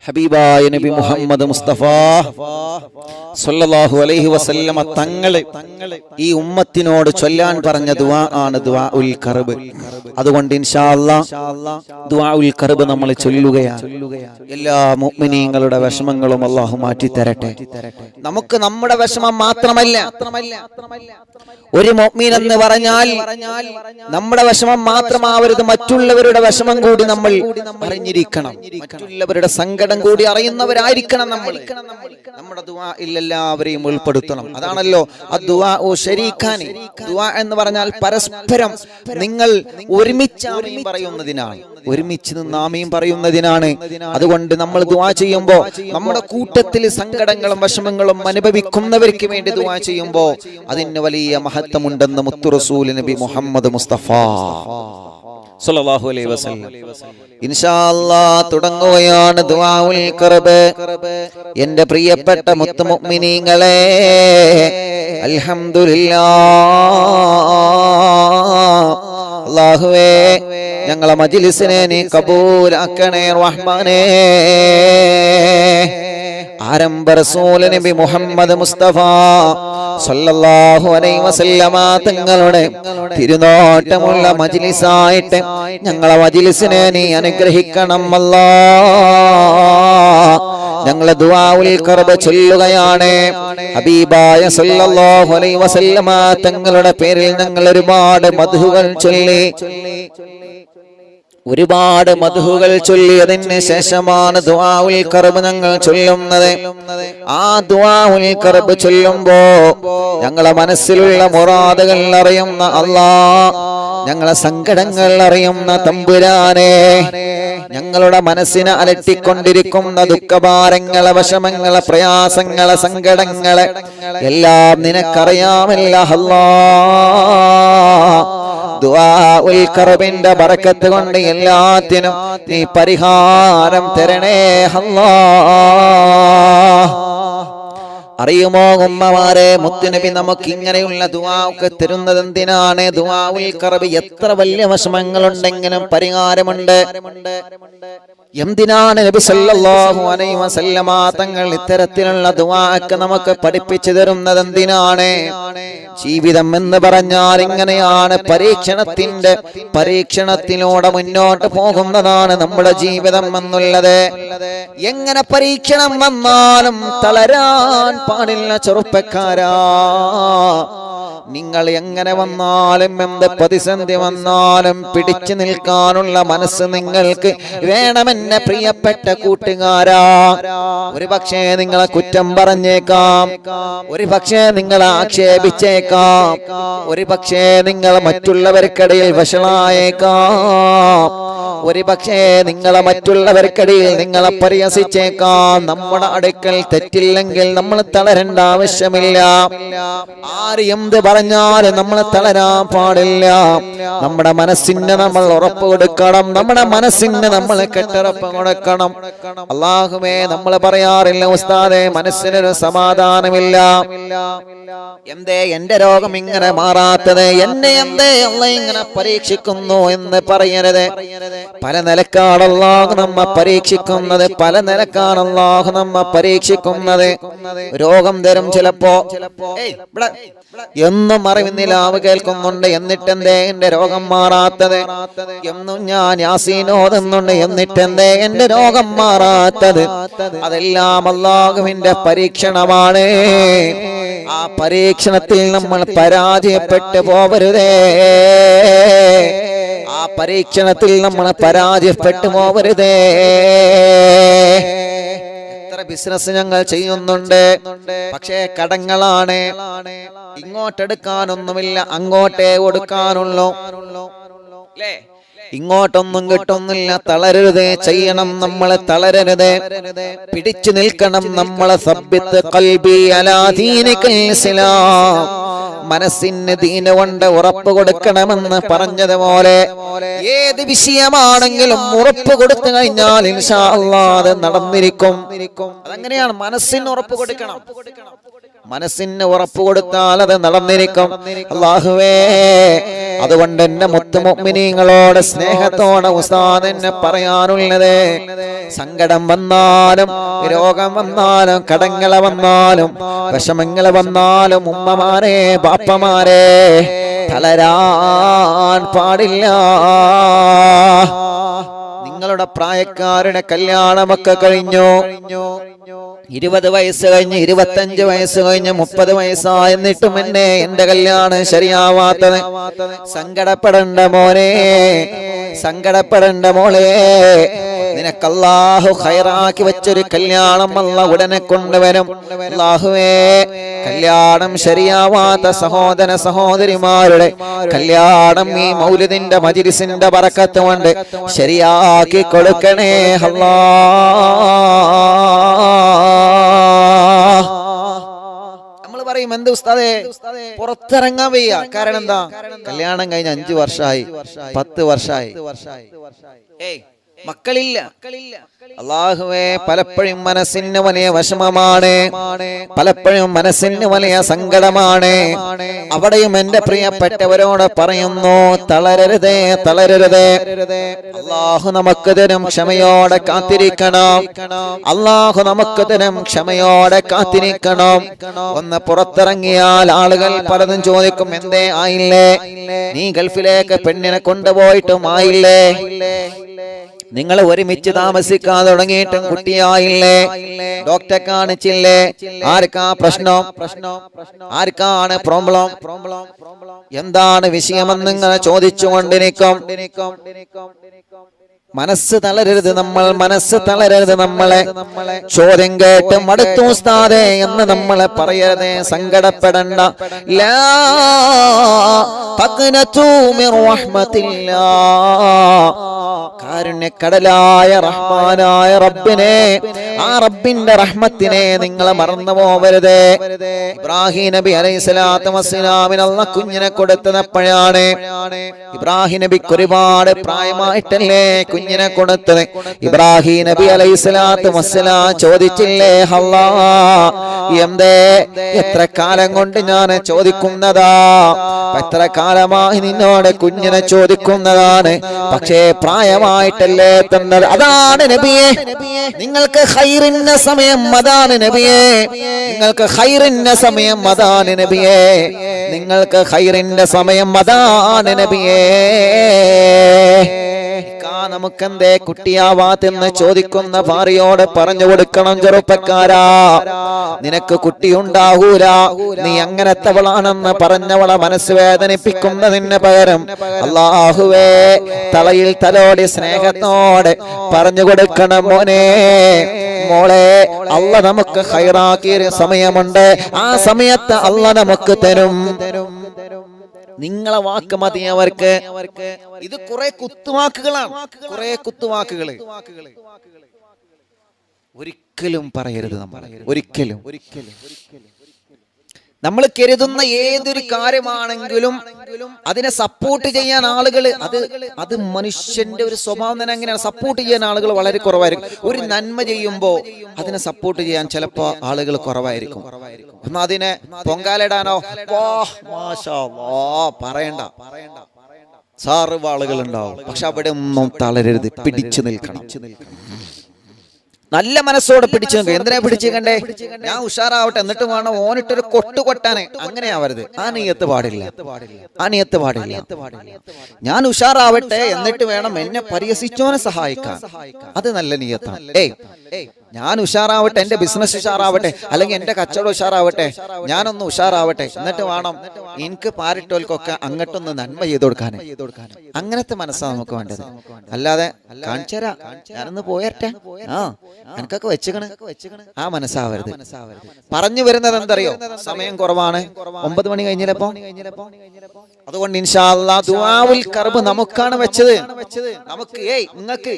ഹബീബായ നബി മുഹമ്മദ് മുസ്തഫ സല്ലല്ലാഹു അലൈഹി വസല്ലമ തങ്ങളെ ഈ ഉമ്മത്തിനോട് ചൊല്ലാൻ പറഞ്ഞ ദുആ ആണ് ദുആഉൽ കർബ്. അതുകൊണ്ട് ഇൻഷാ അല്ലാഹ് ദുആഉൽ കർബ് നമ്മൾ ചൊല്ലുകയാണ്. എല്ലാ മുഅ്മിനീങ്ങളുടെ വിഷമങ്ങളും അല്ലാഹു മാറ്റി തരട്ടെ. നമുക്ക് നമ്മുടെ വിഷമം മാത്രമല്ല, ഒരു മുഅ്മിൻ എന്ന് പറഞ്ഞാൽ നമ്മുടെ വിഷമം മാത്രമാവരുത്, മറ്റുള്ളവരുടെ വിഷമം കൂടി നമ്മൾ അറിഞ്ഞിരിക്കണം. മറ്റുള്ളവരുടെ സങ്കടം കൂടി അറിയുന്നവരായിരിക്കണം നമ്മൾ. നമ്മുടെ ദുആഇൽ എല്ലാവരെയും ഉൾപ്പെടുത്തണം. അതാണല്ലോ അദ്ദുആഉ ശരീഖാനി. ദുആ എന്ന് പറഞ്ഞാൽ പരസ്പരം നിങ്ങൾ ഒരുമിച്ച് ആമീൻ പറയുന്നതിനാണ്, ഒരുമിച്ച് നിന്ന് ആമീൻ പറയുന്നതിനാണ്. അതുകൊണ്ട് നമ്മൾ ദുആ ചെയ്യുമ്പോൾ നമ്മുടെ കൂട്ടത്തിൽ സങ്കടങ്ങളും വിഷമങ്ങളും അനുഭവിക്കുന്നവർക്ക് വേണ്ടി ദുആ ചെയ്യുമ്പോൾ അതിന് വലിയ മഹത്വമുണ്ടെന്ന് മുത്തു റസൂൽ നബി മുഹമ്മദ് മുസ്തഫ സല്ലല്ലാഹു അലൈഹി വസല്ലം. ഇൻഷാ അല്ലാഹ് തുടങ്ങുകയാണ് ദുആഉൽ ഖർബ്. എൻ്റെ പ്രിയപ്പെട്ട മുത്തു മുഅ്മിനീങ്ങളെ, അൽഹംദുലില്ലാഹ്. അല്ലാഹുവേ, ഞങ്ങളെ മജ്ലിസിനെ നീ കബൂലാക്കണേ റഹ്മാനേ. ആരംഭ റസൂൽ നബി മുഹമ്മദ് മുസ്തഫ സല്ലല്ലാഹു അലൈഹി വസല്ലമ തങ്ങളുടെ തിരുനോട്ടമുള്ള മജ്ലിസായിട്ട് ഞങ്ങളെ മജ്ലിസിനെ നീ അനുഗ്രഹിക്കണം അല്ലാഹ്. ഞങ്ങൾ ദുആഉൽ ഖർബ് ചൊല്ലുകയാണ്. ഹബീബായ സല്ലല്ലാഹു അലൈഹി വസല്ലമ തങ്ങളുടെ പേരിൽ ഞങ്ങൾ ഒരുപാട് മദ്ഹുകൾ ചൊല്ലി, ഒരുപാട് മദ്ഹുകൾ ചൊല്ലിയതിന് ശേഷമാണ് ദുആഉൽ ഖർബ് ഞങ്ങൾ ചൊല്ലുന്നത്. ആ ദുആഉൽ ഖർബ് ചൊല്ലുമ്പോ ഞങ്ങളെ മനസ്സിലുള്ള മുറാദുകൾ അറിയുന്ന അല്ലാഹ്, ഞങ്ങളെ സങ്കടങ്ങൾ അറിയുന്ന തമ്പുരാനെ, ഞങ്ങളുടെ മനസ്സിനെ അലട്ടിക്കൊണ്ടിരിക്കുന്ന ദുഃഖഭാരങ്ങളെ, വിഷമങ്ങളെ, പ്രയാസങ്ങളെ, സങ്കടങ്ങളെ എല്ലാം നിനക്കറിയാമല്ല അല്ലാഹ്. ദുആഉൽ ഖർബിന്റെ ബറക്കത്ത് കൊണ്ട് എല്ലാത്തിനും നീ പരിഹാരം തരണേ അല്ലാഹ്. അറിയുമോ ഉമ്മമാരെ, മുത്തുനബി നമുക്ക് ഇങ്ങനെയുള്ള ദുആ ഒക്കെ തരുന്നത് എന്തിനാണ്? ദുആഉൽ ഖർബ് എത്ര വലിയ വിഷമങ്ങളുണ്ടെങ്കിലും പരിഹാരമുണ്ട്. എന്തിനാണ് നബി സല്ലല്ലാഹു അലൈഹി വസല്ലമ തങ്ങൾ ഇത്തരത്തിലുള്ള ദുആ ഒക്കെ നമുക്ക് പഠിപ്പിച്ചു തരുന്നത്? എന്തിനാണ്? ജീവിതം എന്ന് പറഞ്ഞാൽ ഇങ്ങനെയാണ്, പരീക്ഷണത്തിലൂടെ മുന്നോട്ട് പോകുന്നതാണ് നമ്മുടെ ജീവിതം എന്നുള്ളത്. എങ്ങനെ പരീക്ഷണം വന്നാലും തളരാൻ പാടില്ല ചെറുപ്പക്കാരാ. നിങ്ങൾ എങ്ങനെ വന്നാലും, എന്ത് പ്രതിസന്ധി വന്നാലും പിടിച്ചു നിൽക്കാനുള്ള മനസ്സ് നിങ്ങൾക്ക് വേണമെന്നെ പ്രിയപ്പെട്ട കൂട്ടുകാരാ. ഒരു പക്ഷേ നിങ്ങളെ കുറ്റം പറഞ്ഞേക്കാം, ഒരു പക്ഷേ നിങ്ങളെ ആക്ഷേപിച്ചേക്കാം, ഒരു പക്ഷേ നിങ്ങൾ മറ്റുള്ളവർക്കിടയിൽ വഷളായേക്കാം, ഒരു പക്ഷേ നിങ്ങളെ മറ്റുള്ളവർക്കിടയിൽ നിങ്ങളെ പരിഹസിച്ചേക്കാം. നമ്മുടെ അടുക്കൽ തെറ്റില്ലെങ്കിൽ നമ്മൾ തളരേണ്ട ആവശ്യമില്ല. ആര് എന്ത് പറഞ്ഞാലും നമ്മൾ തളരാൻ പാടില്ല. നമ്മുടെ മനസ്സിന് നമ്മൾ ഉറപ്പ് കൊടുക്കണം, നമ്മുടെ മനസ്സിന് നമ്മൾ കെട്ടുറപ്പ് കൊടുക്കണം. അല്ലാഹുവേ, നമ്മൾ പറയാറില്ല ഉസ്താദേ മനസ്സിനൊരു സമാധാനമില്ല, എന്തേ എന്റെ രോഗം ഇങ്ങനെ മാറാത്തത്, എന്നെ എന്തേ അല്ലാഹ് ഇങ്ങനെ പരീക്ഷിക്കുന്നു എന്ന് പറയരുത്. പല നിലക്കാണ് അല്ലാഹു നമ്മെ പരീക്ഷിക്കുന്നത്, പല നിലക്കാണ് അല്ലാഹു നമ്മെ പരീക്ഷിക്കുന്നത്. രോഗം തരും ചിലപ്പോ, എന്നും അറിവിന്നിലാവ് കേൾക്കുന്നുണ്ട്, എന്നിട്ടെന്തേ എന്റെ രോഗം മാറാത്തത്, എന്നും ഞാൻ യാസീൻ ഓതുന്നുണ്ട്, എന്നിട്ടെന്തേ എന്റെ രോഗം മാറാത്തത്. അതെല്ലാം അല്ലാഹുവിന്റെ പരീക്ഷണമാണ്. ആ പരീക്ഷണത്തിൽ നമ്മൾ പരാജയപ്പെട്ടു പോവരുതേ, ആ പരീക്ഷണത്തിൽ നമ്മൾ പരാജയപ്പെട്ടു പോവരുതേ. ബിസിനസ് ഞങ്ങൾ ചെയ്യുന്നുണ്ട്, പക്ഷേ കടങ്ങളാണ്, ഇങ്ങോട്ടെടുക്കാനൊന്നുമില്ല, അങ്ങോട്ടേ കൊടുക്കാനുള്ളൂ. ഇങ്ങോട്ടൊന്നും കിട്ടുന്നില്ല. തളരരുത്, ചെയ്യണം, നമ്മളെ തളരരുത്, പിടിച്ചു നിൽക്കണം. നമ്മളെ സബ്ബിത്ത് ഖൽബി അലാ ദീനികൽ ഇസ്ലാം, മനസ്സിന് ദീന കൊണ്ട് ഉറപ്പ് കൊടുക്കണമെന്ന് പറഞ്ഞതുപോലെ ഏത് വിഷയമാണെങ്കിലും ഉറപ്പ് കൊടുത്തു കഴിഞ്ഞാൽ ഇൻഷാ അല്ലാഹ് അത് നടന്നിരിക്കും. അതങ്ങനെയാണ്, മനസ്സിന് ഉറപ്പ് കൊടുക്കണം. മനസ്സിന് ഉറപ്പ് കൊടുത്താൽ അത് നടന്നിരിക്കും. അല്ലാഹുവേ, അതുകൊണ്ട് എന്റെ മുത്തുമുഅ്മിനീങ്ങളോട് സ്നേഹത്തോടെ ഉസ്താദ് എന്നെ പറയാനുള്ളത്, സങ്കടം വന്നാലും രോഗം വന്നാലും കടങ്ങൾ വന്നാലും വിഷമങ്ങൾ വന്നാലും ഉമ്മമാരെ ബാപ്പമാരെ തളരാൻ പാടില്ല. നിങ്ങളുടെ പ്രായക്കാരുടെ കല്യാണമൊക്കെ കഴിഞ്ഞു, 20 വയസ്സ് കഴിഞ്ഞ് 25 വയസ്സ് കഴിഞ്ഞ് 30 വയസ്സായെന്നിട്ടും എന്റെ കല്യാണം ശരിയാവാത്തത്. സങ്കടപ്പെടണ്ട മോനെ, സങ്കടപ്പെടണ്ട മോളെ. നിനക്ക് അല്ലാഹു ഖൈറാക്കി വെച്ചൊരു കല്യാണം അല്ലാഹു ഉടനെ കൊണ്ടുവരും. അല്ലാഹുവേ, കല്യാണം ശരിയാവാത്ത സഹോദര സഹോദരിമാരുടെ കല്യാണം ഈ മൗലിദിന്റെ മജ്‌ലിസിന്റെ ബറക്കത്ത് കൊണ്ട് ശരിയാക്കി കൊടുക്കണേ അല്ലാഹ്. നമ്മൾ പറയും, എന്ത് ഉസ്താദേ പുറത്തിറങ്ങാൻ വയ്യ. കാരണം എന്താ? കല്യാണം കഴിഞ്ഞ 5 വർഷമായി, 10 വർഷമായി, മക്കളില്ല. അല്ലാഹുവേ, പലപ്പോഴും മനസ്സിന് വലിയ വിഷമമാണ്, പലപ്പോഴും മനസ്സിന് വലിയ സങ്കടമാണ്. അവിടെയും എന്റെ പ്രിയപ്പെട്ടവരോട് പറയുന്നു, തളരരുതേ, തളരരുതേ. അല്ലാഹു നമുക്ക് തരും ക്ഷമയോടെ കാത്തിരിക്കണം. അല്ലാഹു നമുക്ക് തരും ക്ഷമയോടെ കാത്തിരിക്കണം. ഒന്ന് പുറത്തിറങ്ങിയാൽ ആളുകൾ പലതും ചോദിക്കും, എന്തേ ആയില്ലേ? നീ ഗൾഫിലേക്ക് പെണ്ണിനെ കൊണ്ടുപോയിട്ടും ആയില്ലേ? നിങ്ങൾ ഒരുമിച്ച് താമസിക്കാൻ തുടങ്ങിയിട്ടും കുട്ടിയായില്ലേ? ഡോക്ടറെ കാണിച്ചില്ലേ? ആർക്കാ പ്രശ്നം? ആർക്കാണ് പ്രോബ്ലം? എന്താണ് വിഷയമെന്ന് ഇങ്ങനെ ചോദിച്ചുകൊണ്ടിരിക്കും. മനസ്സ് തളരരുത് നമ്മൾ, മനസ്സ് തളരരുത്. നമ്മളെ ചോദ്യം കേട്ട് മടുത്തു ഉസ്താദേ എന്ന് നമ്മളെ പറയരുതേ. സങ്കടപ്പെടണ്ട. ലാ തഖ്നതു മിർ റഹ്മത്തില്ലാഹ്. കാരുണ്യക്കടലായ റഹ്മാനായ റബ്ബിനെ, ആ റബ്ബിന്റെ റഹ്മത്തിനെ നിങ്ങൾ മറന്നു പോവരുത്. ഇബ്രാഹിം നബി അലൈഹിസ്സലാത്തു വസ്സലാമിന് അല്ലാഹ് കുഞ്ഞിനെ കൊടുത്തതെപ്പോഴാണ്? ഇബ്രാഹിം നബിക്ക് ഒരുപാട് പ്രായമായിട്ടല്ലേ കുഞ്ഞിനെ കൊടുത്തത്. ഇബ്രാഹിം നബി അലൈഹിസ്സലാത്തു വസ്സലാം ചോദിച്ചില്ലേ, അല്ലാ എന്തേ എത്ര കാലം കൊണ്ട് ഞാൻ ചോദിക്കുന്നതാ, എത്ര കാലമായി നിന്നോട് കുഞ്ഞിനെ ചോദിക്കുന്നതാണ്, പക്ഷേ പ്രായമായിട്ടല്ലേ തന്നത്. അതാണ് നബിയെ നിങ്ങൾക്ക് ഖൈറിന്റെ സമയം, അതാണ് നബിയെ നിങ്ങൾക്ക് ഖൈറിന്റെ സമയം, അതാണ് നബിയെ നിങ്ങൾക്ക് ഖൈറിന്റെ സമയം, അതാണ് നബിയെ. നമുക്കെന്തേ കുട്ടിയാവാത്തെന്ന് ചോദിക്കുന്ന ഭാര്യയോട് പറഞ്ഞു കൊടുക്കണം, ചെറുപ്പക്കാരാ, നിനക്ക് കുട്ടിയുണ്ടാകൂല, നീ അങ്ങനത്തവളാണെന്ന് പറഞ്ഞവളെ മനസ്സ് വേദനിപ്പിക്കുന്നതിന് പകരം അല്ലാഹുവേ തലയിൽ തലോടി സ്നേഹത്തോടെ പറഞ്ഞു കൊടുക്കണം, മോനെ മോളെ, അല്ലാഹ് നമുക്ക് ഖൈറാക്കിയ സമയമുണ്ട്, ആ സമയത്ത് അല്ലാഹ് നമുക്ക് തരും. നിങ്ങളെ വാക്ക് മതി അവർക്ക്. ഇത് കുറെ കുത്തുവാക്കുകളാണ്, കുറെ കുത്തുവാക്കുകൾ. ഒരിക്കലും പറയരുത് നമ്മൾ, ഒരിക്കലും. നമ്മൾ കരുതുന്ന ഏതൊരു കാര്യമാണെങ്കിലും അതിനെ സപ്പോർട്ട് ചെയ്യാൻ ആളുകൾ, അത് മനുഷ്യന്റെ ഒരു സ്വഭാവം തന്നെ അങ്ങനെയാണ്. സപ്പോർട്ട് ചെയ്യാൻ ആളുകൾ വളരെ കുറവായിരിക്കും. ഒരു നന്മ ചെയ്യുമ്പോൾ അതിനെ സപ്പോർട്ട് ചെയ്യാൻ ചിലപ്പോൾ ആളുകൾ കുറവായിരിക്കും. എന്നാ അതിനെ പൊങ്കാലിടാനോ പറയണ്ട, സാറിവ് ആളുകൾ ഉണ്ടാവും. പക്ഷെ അവിടെ ഒന്നും തളരരുത്, പിടിച്ചു നിൽക്കണം. നല്ല മനസ്സോടെ പിടിച്ചു നിൽക്കുക. എന്തിനാ പിടിച്ചിരിക്കണ്ടേ? ഞാൻ ഉഷാറാവട്ടെ എന്നിട്ട് വേണം ഓനിട്ടൊരു കൊട്ടാനെ, അങ്ങനെയാവരുത്. ആ നിയത്ത് പാടില്ല, ആ നിയത്ത് പാടില്ല. ഞാൻ ഉഷാറാവട്ടെ എന്നിട്ട് വേണം എന്നെ പരിഹസിച്ചോനെ സഹായിക്കാൻ, അത് നല്ല നിയത്താണ്. ഞാൻ ഉഷാറാവട്ടെ, എന്റെ ബിസിനസ് ഉഷാറാവട്ടെ, അല്ലെങ്കിൽ എന്റെ കച്ചവടം ഉഷാറാവട്ടെ, ഞാനൊന്ന് ഉഷാറാവട്ടെ എന്നിട്ട് വേണം എനിക്ക് പാരിട്ടോൽക്കൊക്കെ അങ്ങോട്ടൊന്ന് നന്മ ചെയ്ത് കൊടുക്കാൻ. അങ്ങനത്തെ മനസ്സാണ് നമുക്ക് വേണ്ടത്. അല്ലാതെ കാണിച്ചരാ ഞാനൊന്ന് പോയട്ടെ, എനിക്കൊക്കെ വെച്ചുകണ്, ആ മനസ്സാവരുത്. പറഞ്ഞു വരുന്നത് എന്തറിയോ? സമയം കുറവാണ്, 9 മണി കഴിഞ്ഞില്ലപ്പോ. അതുകൊണ്ട് ഇൻഷാ അല്ലാഹ് ദുആഉൽ കർബ് നമുക്കാണ് വെച്ചത്. നമുക്ക് നിങ്ങൾക്ക്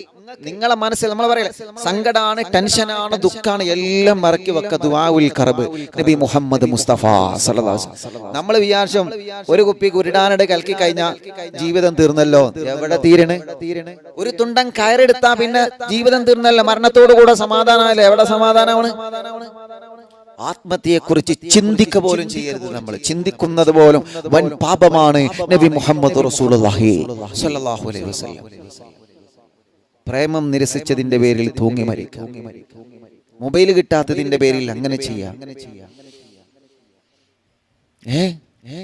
നിങ്ങളെ മനസ്സിൽ നമ്മൾ പറയല്ലേ, സങ്കടാണ്, ടെൻഷനാണ്, ദുഃഖാണ്, എല്ലാം മറക്കി വെക്ക. ദുആഉൽ കർബ് നബി മുഹമ്മദ് മുസ്തഫ സല്ലല്ലാഹു അലൈഹി വസല്ലം. നമ്മൾ വിചാരിച്ചും ഒരു കുപ്പി കുരുടാനട് കലക്കി കഴിഞ്ഞാൽ ജീവിതം തീർന്നല്ലോ. എവിടെ തീരണേ? ഒരു തുണ്ടൻ കയറെടുത്താ പിന്നെ ജീവിതം തീർന്നല്ലോ. മരണത്തോടു കൂടെ സമാധാനമല്ലേ? എവിടെ സമാധാനമാണ്? ആത്മഹത്യയെക്കുറിച്ച് ചിന്തിക്ക പോലും ചെയ്യരുത്. നമ്മൾ ചിന്തിക്കുന്നത് പോലും വൻ പാപമാണ്. നബി മുഹമ്മദ് റസൂലുള്ളാഹി സ്വല്ലല്ലാഹു അലൈഹി വസല്ലം പ്രേമം നിരസിച്ചതിന്റെ പേരിൽ തൂങ്ങി മരിക്കുക, മൊബൈൽ കിട്ടാത്തതിന്റെ പേരിൽ അങ്ങനെ ചെയ്യാം.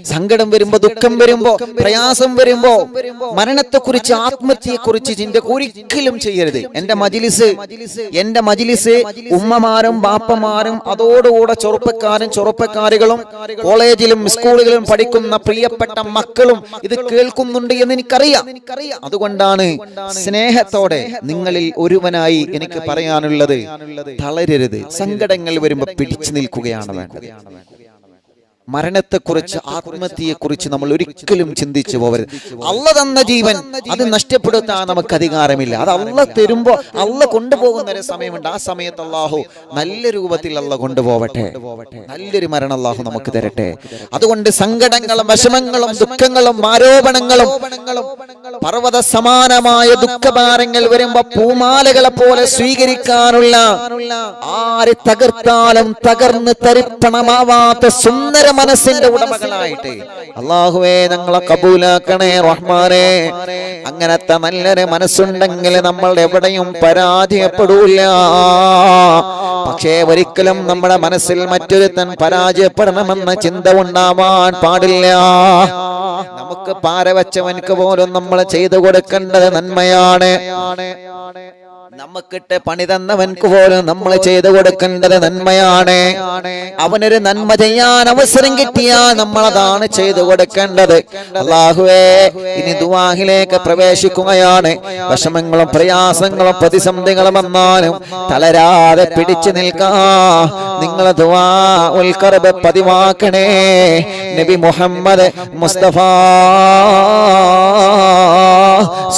സങ്കടം വരുമ്പോ, ദുഃഖം വരുമ്പോ, പ്രയാസം വരുമ്പോ മരണത്തെക്കുറിച്ച്, ആത്മഹത്യയെക്കുറിച്ച് ചിന്ത ഒരിക്കലും ചെയ്യരുത്. എന്റെ മജ്ലിസ് ഉമ്മമാരും ബാപ്പമാരും അതോടുകൂടെ ചെറുപ്പക്കാരികളും കോളേജിലും സ്കൂളുകളിലും പഠിക്കുന്ന പ്രിയപ്പെട്ട മക്കളും ഇത് കേൾക്കുന്നുണ്ട് എന്ന് എനിക്കറിയാം. അതുകൊണ്ടാണ് സ്നേഹത്തോടെ നിങ്ങളിൽ ഒരുവനായി എനിക്ക് പറയാനുള്ളത്, തളരരുത്. സങ്കടങ്ങൾ വരുമ്പോ പിടിച്ചു നിൽക്കുകയാണ് വേണ്ടത്. മരണത്തെക്കുറിച്ച്, ആത്മഹത്യയെക്കുറിച്ച് നമ്മൾ ഒരിക്കലും ചിന്തിച്ചു പോകരുത്. അള്ളാഹ് തന്ന ജീവൻ അത് നഷ്ടപ്പെടുത്താൻ നമുക്ക് അധികാരമില്ല. അത് അള്ളാഹ് തരുമ്പോ, അള്ളാഹ് കൊണ്ടുപോകുന്ന ഒരു സമയമുണ്ട്. ആ സമയത്ത് അള്ളാഹു നല്ല രൂപത്തിൽ അള്ളാഹ് കൊണ്ടുപോവട്ടെ, നല്ലൊരു മരണം അള്ളാഹു നമുക്ക് തരട്ടെ. അതുകൊണ്ട് സങ്കടങ്ങളും വിഷമങ്ങളും ദുഃഖങ്ങളും ആരോപണങ്ങളും പർവ്വത സമാനമായ ദുഃഖഭാരങ്ങൾ വരുമ്പോ പൂമാലകളെ പോലെ സ്വീകരിക്കാനുള്ള, ആര് തകർത്താലും തകർന്ന് തരിപ്പണമാവാത്ത സുന്ദര മനസ്സിന്റെ ഉടമകളായിട്ട് അല്ലാഹുവേ ഞങ്ങളെ കബൂലാക്കണേ റഹ്മാനേ. അങ്ങനത്തെ നല്ലൊരു മനസ്സുണ്ടെങ്കിൽ നമ്മൾ എവിടെയും പരാജയപ്പെടൂല. പക്ഷേ ഒരിക്കലും നമ്മുടെ മനസ്സിൽ മറ്റൊരുത്തൻ പരാജയപ്പെടണമെന്ന ചിന്ത ഉണ്ടാവാൻ പാടില്ല. നമുക്ക് പാരവച്ചവനക്ക് പോലും നമ്മൾ ചെയ്തു കൊടുക്കേണ്ടത് നന്മയാണ്. നമുക്കിട്ട് പണി തന്നവൻക്ക് പോലും നമ്മൾ ചെയ്തു കൊടുക്കേണ്ടത് നന്മയാണ്. അവനൊരു നന്മ ചെയ്യാൻ അവസരം കിട്ടിയാൽ നമ്മൾ അതാണ് ചെയ്തു കൊടുക്കേണ്ടത്. അല്ലാഹുവേ, ഇനി ദുആഹിലേക്ക് പ്രവേശിക്കുകയാണ്. വിഷമങ്ങളും പ്രയാസങ്ങളും പ്രതിസന്ധികളും വന്നാലും തളരാതെ പിടിച്ചു നിൽക്കാ. നിങ്ങൾ ദുആഉൽ ഖർബ് പതിവാക്കണേ. നബി മുഹമ്മദ് മുസ്തഫ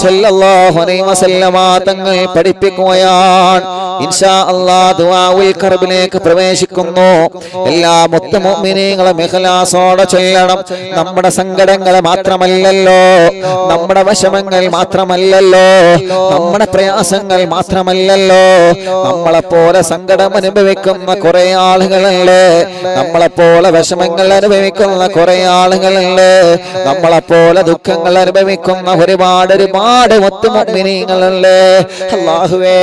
സല്ലല്ലാഹു അലൈഹി വസല്ലമ തങ്ങൾ പഠിപ്പിക്കുകയാണ്. ഇൻഷാ അല്ലാഹ് ദുആഉൽ ഖർബിലേക്ക് പ്രവേശിക്കുന്നു. എല്ലാ മുഅ്മിനീങ്ങളും ഇഖ്ലാസോടെ ചൊല്ലണം. നമ്മുടെ സങ്കടങ്ങൾ മാത്രമല്ലല്ലോ, നമ്മുടെ വിഷമങ്ങൾ മാത്രമല്ലല്ലോ, നമ്മുടെ പ്രയാസങ്ങൾ മാത്രമല്ലല്ലോ, നമ്മളെപ്പോലെ സങ്കടം അനുഭവിക്കുന്ന കുറെ ആളുകളുണ്ട്, നമ്മളെപ്പോലെ വിഷമങ്ങൾ അനുഭവിക്കുന്ന കുറെ ആളുകളുണ്ട്, നമ്മളെപ്പോലെ ദുഃഖങ്ങൾ അനുഭവിക്കുന്ന ഒരുപാട് മുഅ്മിനീങ്ങളുണ്ട്. അല്ലാഹുവേ,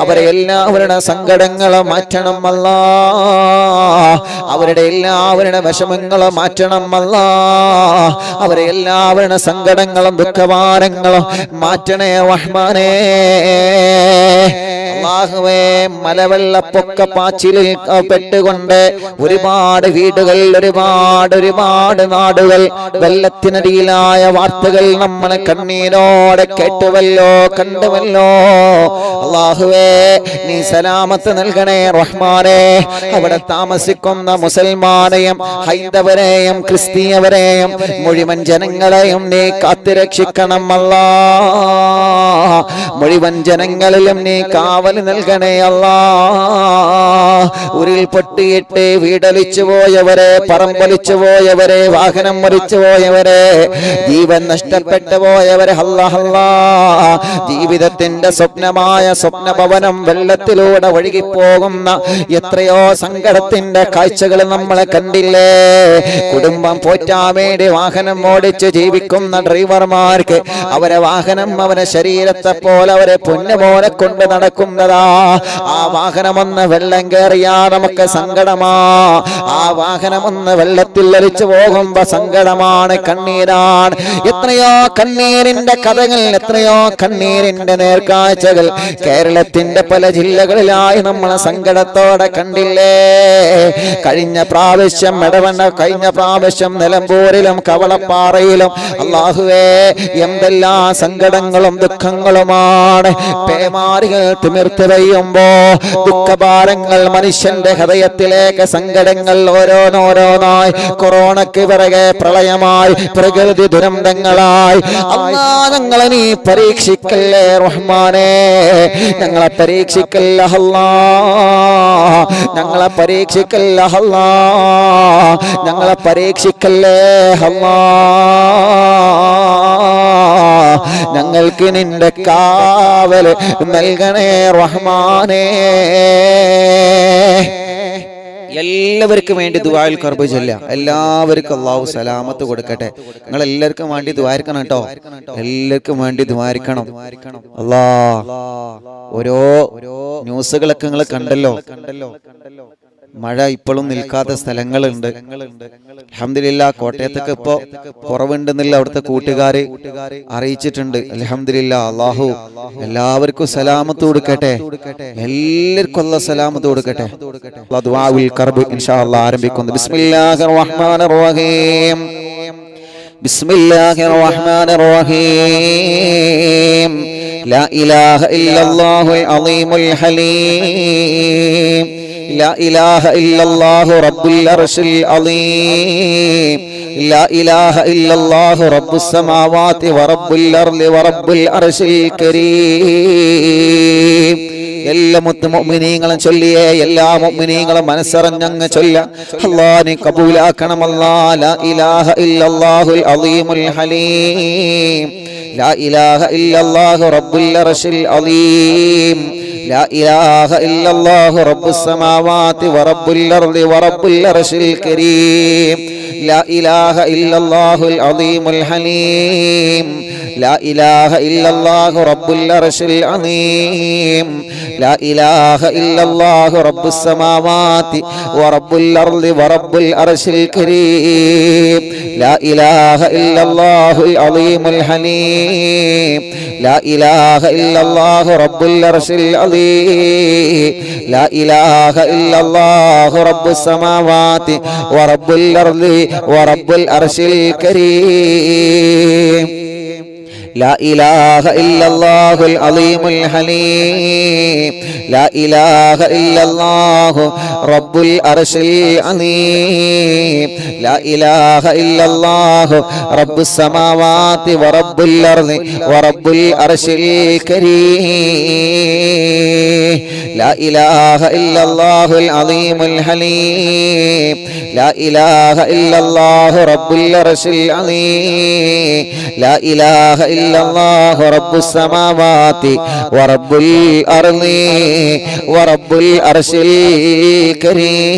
അവരെ എല്ലാവരുടെ സങ്കടങ്ങൾ മാറ്റണം അല്ലാ. അവരുടെ എല്ലാവരുടെ വിഷമങ്ങൾ മാറ്റണം അല്ലാ. അവരെ എല്ലാവരുടെ സങ്കടങ്ങളും ദുഃഖഭാരങ്ങളും മാറ്റണേ റഹ്മാനേ. അല്ലാഹുവേ, മലവെള്ളപ്പൊക്ക പാച്ചിലിൽ പെട്ടുകൊണ്ട് ഒരുപാട് വീടുകൾ, ഒരുപാട് നാടുകൾ വെള്ളത്തിനടിയിലായ വാർത്തകൾ നമ്മൾ കണ്ണീരോടെ കേട്ടുവല്ലോ, കണ്ടുവല്ലോ. അല്ലാഹുവേ, നീ സലാമത്ത് നൽകണേ റഹ്മാനേ. അവിടെ താമസിക്കുന്ന മുസൽമാനെയും ഹൈന്ദവരെയും ക്രിസ്തീയവരെയും മുഴുവൻ ജനങ്ങളെയും നീ കാത്തുരക്ഷിക്കണം അല്ലാ. മുഴുവൻ ജനങ്ങളിലും നീ കാവൽ നൽകണേ അല്ലാ. ഉരുൾ പൊട്ടിയിട്ട് വീടലിച്ചു പോയവരെ, പറമ്പൊലിച്ചു പോയവരെ, വാഹനം മരിച്ചു പോയവരെ, ജീവൻ നഷ്ടപ്പെട്ടു പോയവരെ, അല്ലാ, ജീവിതത്തിന്റെ സ്വപ്നമായ സ്വപ്നഭവനം വെള്ളത്തിലൂടെ ഒഴുകിപ്പോകുന്ന എത്രയോ സങ്കടത്തിന്റെ കാഴ്ചകൾ നമ്മളെ കണ്ടില്ലേ. കുടുംബം പോറ്റാൻ വേണ്ടി വാഹനം ഓടിച്ച് ജീവിക്കുന്ന ഡ്രൈവർമാർക്ക് അവരെ വാഹനം അവരെ ശരീരത്തെ പോലെ അവരെ പൊന്നുപോലെ കൊണ്ട് നടക്കുന്നതാ. ആ വാഹനമൊന്ന് വെള്ളം കയറിയാ നമുക്ക് സങ്കടമാ. ആ വാഹനമൊന്ന് വെള്ളത്തിൽ ഒലിച്ചു പോകുമ്പോ സങ്കടമാണ്, കണ്ണീരാണ്. എത്രയോ കണ്ണീരിന്റെ കഥകൾ, എത്രയോ കണ്ണീരിന്റെ നേർക്കാഴ്ചകൾ കേരളത്തിന്റെ പല ജില്ലകളിലായി നമ്മളെ സങ്കടത്തോടെ കണ്ടില്ലേ. കഴിഞ്ഞ പ്രാവശ്യം കഴിഞ്ഞ പ്രാവശ്യം നിലമ്പൂരിലും കവളപ്പാറയിലും അല്ലാഹുവേ എന്തെല്ലാം സങ്കടങ്ങളും ദുഃഖങ്ങളുമാണ്. പേമാരികൾ തിമിർത്ത് പെയ്യുമ്പോ ദുഃഖഭാരങ്ങൾ മനുഷ്യന്റെ ഹൃദയത്തിലേക്ക്, സങ്കടങ്ങൾ ഓരോന്നോരോന്നായി, കൊറോണയ്ക്ക് പിറകെ പ്രളയമായി, പ്രകൃതി ദുരന്തങ്ങളായി. അല്ലാ, ഞങ്ങളെ നീ പരീക്ഷിക്കല്ലേ റഹ്മാനേ. ഞങ്ങളെ പരീക്ഷിക്കല്ല അല്ലാ, ഞങ്ങളെ പരീക്ഷിക്കല്ല അല്ലാ, ഞങ്ങളെ പരീക്ഷിക്കല്ലേ അല്ലാ. ഞങ്ങൾക്ക് നിന്റെ കാവൽ നൽകണേ റഹ്മാനേ. എല്ലാവർക്കും വേണ്ടി ദുആഉൽ കർബ് ചൊല്ലുക. എല്ലാവർക്കും അല്ലാഹു സലാമത്ത് കൊടുക്കട്ടെ. നിങ്ങൾ എല്ലാവർക്കും വേണ്ടി ദുആരിക്കണം കേട്ടോ. എല്ലാവർക്കും വേണ്ടി ദുആരിക്കണം. ഓരോ ന്യൂസുകളൊക്കെ നിങ്ങൾ കണ്ടല്ലോ. മഴ ഇപ്പോഴും നിൽക്കാത്ത സ്ഥലങ്ങളുണ്ട്. അൽഹംദുലില്ലാഹ് കോട്ടയത്തൊക്കെ ഇപ്പോ കുറവുണ്ടെന്നില്ല അവിടുത്തെ കൂട്ടുകാരെ അറിയിച്ചിട്ടുണ്ട്. അൽഹംദുലില്ലാഹ് അല്ലാഹു എല്ലാവർക്കും സലാമത്ത് കൊടുക്കട്ടെ. എല്ലാവർക്കും അല്ലാഹു സലാമത്ത് കൊടുക്കട്ടെ. ദുആഉൽ കർബ് ഇൻഷാ അല്ലാഹ് ആരംഭിക്കുന്നു. ബിസ്മില്ലാഹിർ റഹ്മാനിർ റഹീം. ബിസ്മില്ലാഹിർ റഹ്മാനിർ റഹീം. ലാ ഇലാഹ ഇല്ലല്ലാഹുൽ അളീമുൽ ഹലീം. لا إله إلا الله رب العرش العظيم. لا إله إلا الله رب السماوات ورب الأرض ورب العرش الكريم. എല്ലാ മുഅ്മിനീങ്ങളും ചൊല്ലിയേ, എല്ലാ മുഅ്മിനീങ്ങളും മനസ്സറിഞ്ഞങ്ങ് ചൊല്ല. അല്ലാഹു കബൂലാക്കണം. അല്ലാഹ് ലാ ഇലാഹ ഇല്ലല്ലാഹുൽ അളീമുൽ ഹലീം. ലാ ഇലാഹ ഇല്ലല്ലാഹു റബ്ബുൽ അർശിൽ അളീം. لا إله إلا الله رب السماوات ورب الأرض ورب العرش الكريم. لا إله إلا الله العظيم الحليم. لا إله إلا الله رب العرش العظيم. لا إله إلا الله رب السماوات ورب الأرض ورب العرش الكريم. لا إله إلا الله العظيم الحليم. لا إله إلا الله رب العرش العظيم. لا إله إلا الله رب السماوات ورب الأرض ورب العرش الكريم. لا إله إلا الله العظيم الحليم. لا إله إلا الله رب العرش العظيم. لا إله إلا الله رب السماوات ورب الأرض ورب العرش الكريم. لا إله إلا الله العظيم الحليم. لا إله إلا الله رب العرش العظيم. لا إله إلا الله رب السماوات ورب الأرض ورب العرش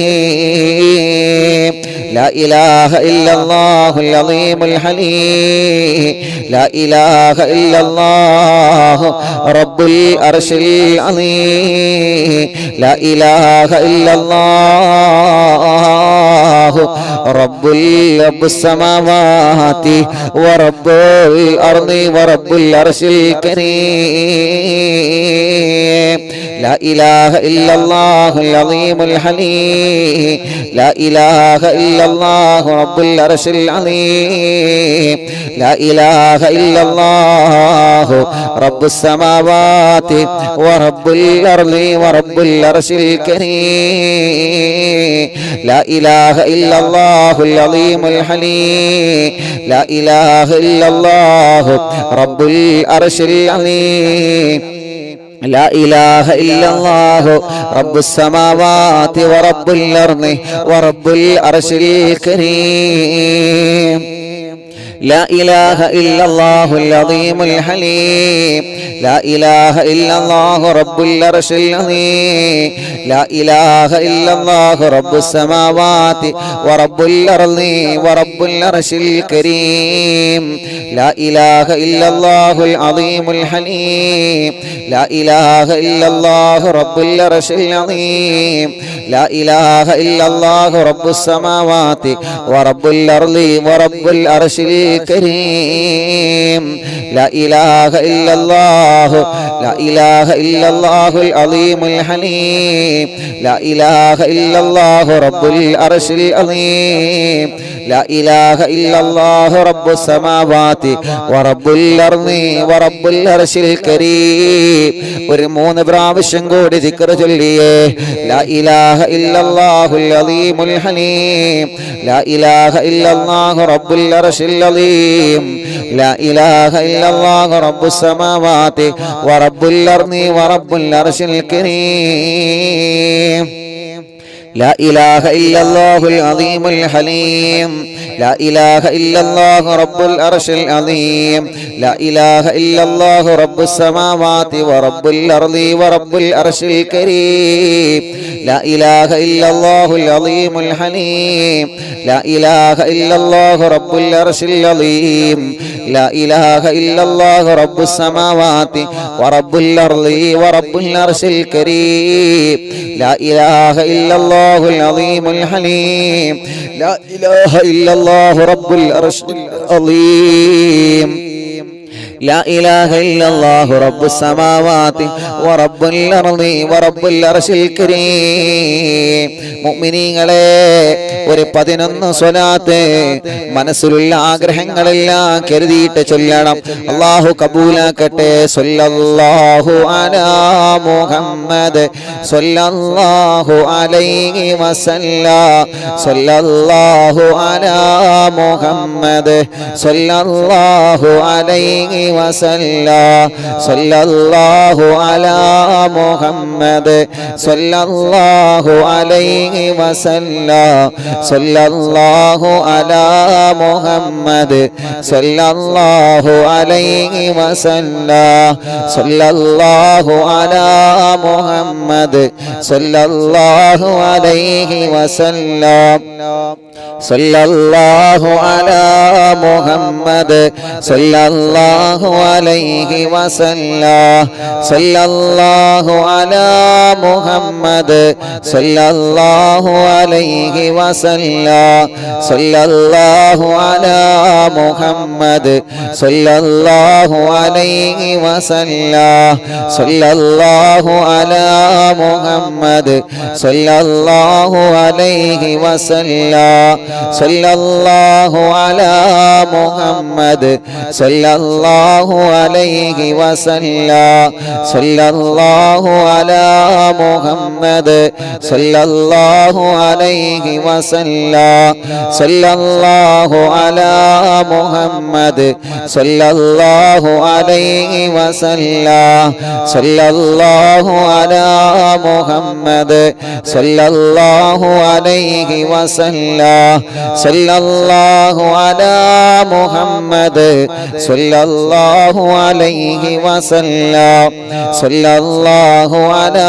الكريم. لا إله إلا الله العظيم الحليم. لا إله إلا الله رب العرش العظيم. لا إله إلا الله رب السماوات ورب الأرض ورب العرش الكريم. لا إله إلا الله العظيم الحليم. لا إله إلا الله رب العرش العظيم. لا إله إلا الله رب السماوات ورب الأرض ورب العرش الكريم. لا إله إلا الله العظيم الحليم. لا إله إلا الله رب العرش العظيم. لا إله إلا الله رب السماوات ورب الأرض ورب العرش الكريم. لا إله إلا الله العظيم الحليم. لا إله إلا الله رب العرش العظيم. لا إله إلا الله رب السماوات ورب الأرض ورب العرش الكريم. لا إله إلا الله العظيم الحليم. لا إله إلا الله رب العرش العظيم. لا إله إلا الله رب السماوات ورب الأرض ورب العرش الكريم. لا إله إلا الله. لا إله إلا الله العظيم الحليم. لا إله إلا الله رب العرش العظيم. لا إله إلا الله رب السماوات ورب الأرض ورب العرش الكريم. ഒരു 3 പ്രാവശ്യം കൂടി ദിക്ർ ചൊല്ലിയേ. لا إله إلا الله العظيم الحليم. لا إله إلا الله رب العرش العظيم. لا إله إلا الله رب السماوات ورب الأرض ورب العرش الكريم. لا إله إلا الله العظيم الحليم لا إله إلا الله رب العرش العظيم لا إله إلا الله رب السماوات ورب الأرض ورب العرش الكريم لا إله إلا الله العظيم الحليم لا إله إلا الله رب العرش العظيم لا إله إلا الله رب السماوات ورب الأرض ورب العرش الكريم لا إله إلا الله العظيم الحليم لا إله إلا الله رب العرش العظيم لا إله إلا الله رب السماوات ورب الأرض ورب العرش الكريم മുഅ്മിനീങ്ങളെ ഒരു 11 സ്വലാത്ത് മനസ്സിലുള്ള ആഗ്രഹങ്ങളെല്ലാം കരുതിയിട്ട് ചൊല്ലണം. അല്ലാഹു കബൂലാക്കട്ടെ. സ്വല്ലല്ലാഹു അലാ മുഹമ്മദ് സ്വല്ലല്ലാഹു അലൈഹി വസല്ലം സ്വല്ലല്ലാഹു അലാ മുഹമ്മദ് സ്വല്ലല്ലാഹു അലൈഹി വസല്ലം സ്വല്ലല്ലാഹു അലാ മുഹമ്മദ് സ്വല്ലല്ലാഹു അലൈഹി വസല്ലം സ്വല്ലല്ലാഹു അലാ മുഹമ്മദ് സ്വല്ലല്ലാഹു അലൈഹി വസല്ലം സ്വല്ലല്ലാഹു അലാ മുഹമ്മദ് സ്വല്ലല്ലാഹു അലൈഹി വസല്ലം സ്വല്ലല്ലാഹു അലാ മുഹമ്മദ് സ്വല്ലല്ലാഹു അലൈഹി വസല്ലം സ്വല്ലല്ലാഹു അലാ മുഹമ്മദ് സ്വല്ലല്ലാഹു അലൈഹി വസല്ലം സ്വല്ലല്ലാഹു അലാ മുഹമ്മദ് സ്വല്ലല്ലാഹു അലൈഹി വസല്ലം സ്വല്ലല്ലാഹു അലാ മുഹമ്മദ് സ്വല്ലല്ലാഹു അലൈഹി വസല്ലം സ്വല്ലല്ലാഹു അലാ മുഹമ്മദ് സ്വല്ലല്ലാഹു അലൈഹി വസല്ലം സ്വല്ലല്ലാഹു അലാ മുഹമ്മദ് സ്വല്ലല്ലാഹു അലൈഹി വസല്ലം സ്വല്ലല്ലാഹു അലാ മുഹമ്മദ് സ്വല്ലല്ലാഹു അലൈഹി വസല്ലം സ്വല്ലല്ലാഹു അലാ മുഹമ്മദ് സ്വല്ലല്ലാഹു അലൈഹി വസല്ലം സ്വല്ലല്ലാഹു അലാ മുഹമ്മദ് സ്വല്ലല്ലാഹു അലൈഹി വസല്ലം സ്വല്ലല്ലാഹു അലാ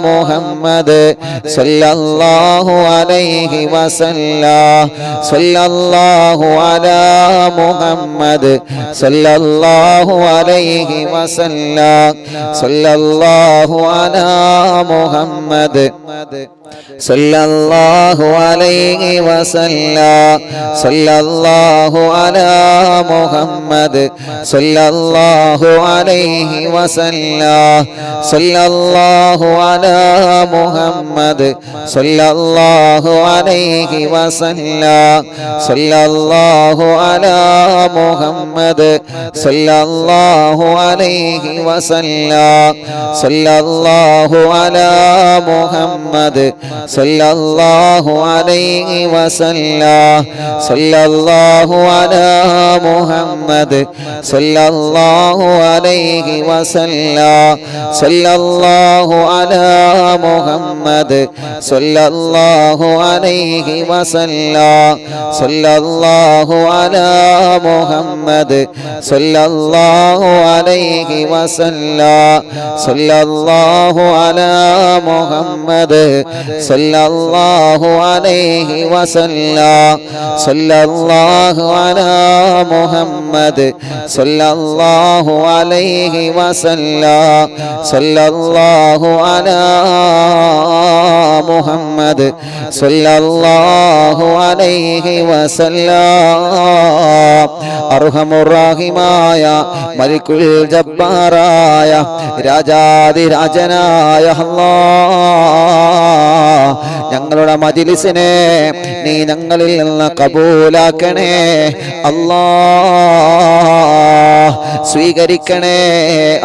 മുഹമ്മദ് സ്വല്ലല്ലാഹു അലൈഹി വസല്ലം സ്വല്ലല്ലാഹു അലാ മുഹമ്മദ് സ്വല്ലല്ലാഹു അലൈഹി വസല്ലം സ്വല്ലല്ലാഹു അലാ മുഹമ്മദ് സ്വല്ലല്ലാഹു അലൈഹി വസല്ലം സ്വല്ലല്ലാഹു അലാ മുഹമ്മദ് സ്വല്ലല്ലാഹു അലൈഹി വസല്ലം സ്വല്ലല്ലാഹു അലാ മുഹമ്മദ് സ്വല്ലല്ലാഹു അലൈഹി വസല്ലം സ്വല്ലല്ലാഹു അലാ മുഹമ്മദ് സ്വല്ലല്ലാഹു അലൈഹി വസല്ലം സ്വല്ലല്ലാഹു അലാ മുഹമ്മദ് സ്വല്ലല്ലാഹു അലൈഹി വസല്ലം സ്വല്ലല്ലാഹു അലാ മുഹമ്മദ് സ്വല്ലല്ലാഹു അലൈഹി വസല്ലം സ്വല്ലല്ലാഹു അലാ മുഹമ്മദ് സ്വല്ലല്ലാഹു അലൈഹി വസല്ലം സ്വല്ലല്ലാഹു അലാ മുഹമ്മദ് സ്വല്ലല്ലാഹു അലൈഹി വസല്ലം സ്വല്ലല്ലാഹു അലാ മുഹമ്മദ് സ്വല്ലല്ലാഹു അലൈഹി വസല്ലം സ്വല്ലല്ലാഹു അലാ മുഹമ്മദ് സ്വല്ലല്ലാഹു അലൈഹി വസല്ലം സ്വല്ലല്ലാഹു അലാ മുഹമ്മദ് സ്വല്ലല്ലാഹു അലൈഹി വസല്ലം അർഹമുർ റഹീമായ മലിക്കുൽ ജബ്ബാറായ രാജാധിരാജനായ അല്ലാഹ് ഞങ്ങളുടെ മജ്‌ലിസിനെ നീ ഞങ്ങളിൽ നിന്ന് കബൂലാക്കണേ അല്ലാഹ് സ്വീകരിക്കണേ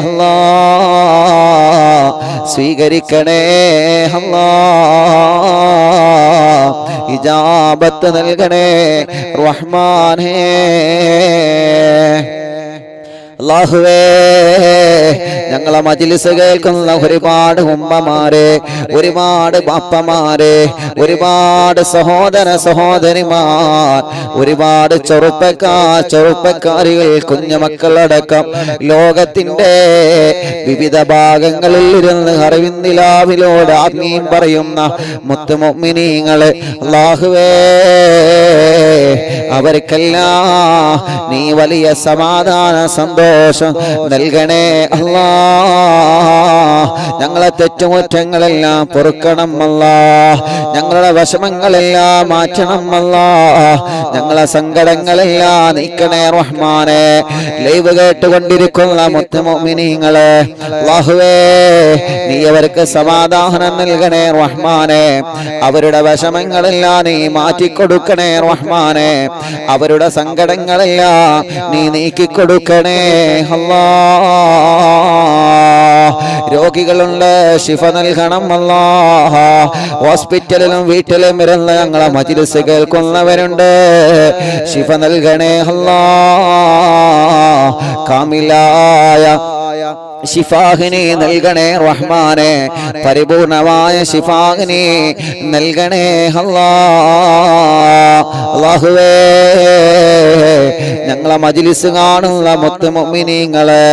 അല്ലാഹ് സ്വീകരിക്കണേ അല്ലാഹ് ഇജാബത്ത് നൽകണേ റഹ്മാനേ അല്ലാഹുവേ ഞങ്ങളെ മജ്ലിസ് കേൾക്കുന്ന ഒരുപാട് ഉമ്മമാരെ, ഒരുപാട് ബാപ്പമാരെ, ഒരുപാട് സഹോദര സഹോദരിമാർ, ഒരുപാട് ചെറുപ്പക്കാരികൾ, കുഞ്ഞുമക്കളടക്കം ലോകത്തിന്റെ വിവിധ ഭാഗങ്ങളിൽ ഇരുന്ന് അറിവിന്ദിലാവിലോട് ആത്മീയം പറയുന്ന മുത്ത് മുഅ്മിനീങ്ങളെ അല്ലാഹുവേ അവർക്കെല്ലാം നീ വലിയ സമാധാന സന്തോഷം നൽകണേ അല്ലാ. ഞങ്ങളെ തെറ്റുകുറ്റങ്ങളെല്ലാം പൊറുക്കണം അല്ലാ. ഞങ്ങളുടെ വിഷമങ്ങളെല്ലാം മാറ്റണം അല്ലാ. ഞങ്ങളെ സങ്കടങ്ങളെല്ലാം നീക്കണേ റഹ്മാനെ. ലൈവ് കേട്ടുകൊണ്ടിരിക്കുന്ന മുത്ത് മുഅ്മിനീങ്ങളെ അല്ലാഹുവേ നീ അവർക്ക് സമാധാനം നൽകണേ റഹ്മാനെ. അവരുടെ വിഷമങ്ങളെല്ലാം നീ മാറ്റിക്കൊടുക്കണേ റഹ്മാനെ. അവരുടെ സങ്കടങ്ങളെല്ലാം നീ നീക്കിക്കൊടുക്കണേ അല്ലാ. രോഗികളുണ്ട്, ശിഫ നൽകണം അല്ലാ. ഹോസ്പിറ്റലിലും വീട്ടിലും ഇരുന്ന് ഞങ്ങളെ മജ്ലിസ് കേൾക്കുന്നവരുണ്ട്, ശിഫ നൽകണേ അല്ലാ. കാമിലായ ശിഫാഹിനി നൽകണേ റഹ്മാനെ. പരിപൂർണമായ ശിഫാഹിനി നൽകണേ അല്ലാ. അല്ലാഹുവേ ഞങ്ങളെ മജ്ലിസ് കാണുന്ന മുത്ത് മുഅ്മിനീങ്ങളെ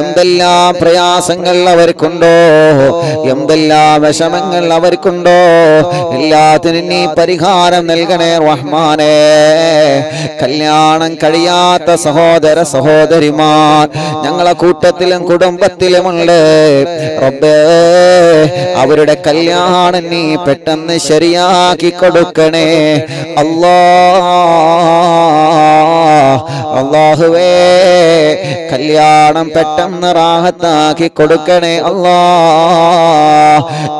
എന്തെല്ലാം പ്രയാസങ്ങൾ അവർക്കുണ്ടോ, എന്തെല്ലാം വിഷമങ്ങൾ അവർക്കുണ്ടോ, എല്ലാത്തിനും നീ പരിഹാരം നൽകണേ റഹ്മാനെ. കല്യാണം കഴിയാത്ത സഹോദര സഹോദരിമാർ ഞങ്ങളെ കൂട്ടത്തിലും കുടുംബത്തിലുമുണ്ട് റബ്ബേ. അവരുടെ കല്യാണം നീ പെട്ടെന്ന് ശരിയാക്കി കൊടുക്കണേ അല്ലാ. അല്ലാഹുവേ കല്യാണം പെട്ടെന്ന് റാഹത്താക്കി കൊടുക്കണേ അല്ലാ.